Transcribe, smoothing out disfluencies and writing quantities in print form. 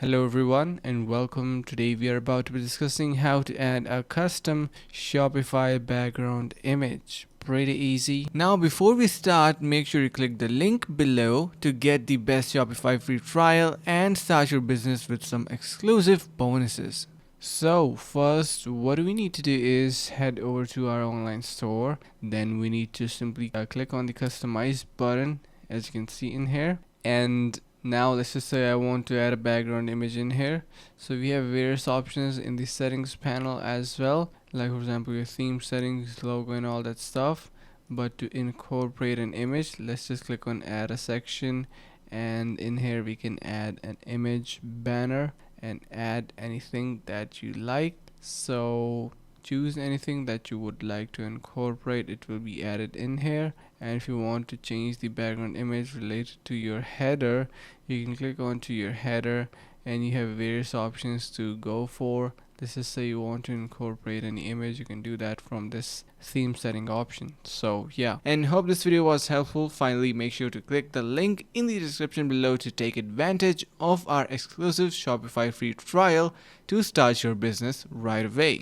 Hello everyone and welcome. Today we are about to be discussing how to add a custom Shopify background image. Pretty easy. Now before we start, make sure you click the link below to get the best Shopify free trial and start your business with some exclusive bonuses. So first, what we need to do is head over to our online store. Then we need to simply click on the customize button, as you can see in here. And now let's just say I want to add a background image in here. So we have various options in the settings panel as well, like for example your theme settings, logo and all that stuff. But to incorporate an image, let's just click on add a section, and in here we can add an image banner and add anything that you like. So choose anything that you would like to incorporate, it will be added in here. And if you want to change the background image related to your header, you can click onto your header and you have various options to go for. Let's just say you want to incorporate any image, you can do that from this theme setting option. So yeah, and hope this video was helpful. Finally, make sure to click the link in the description below to take advantage of our exclusive Shopify free trial to start your business right away.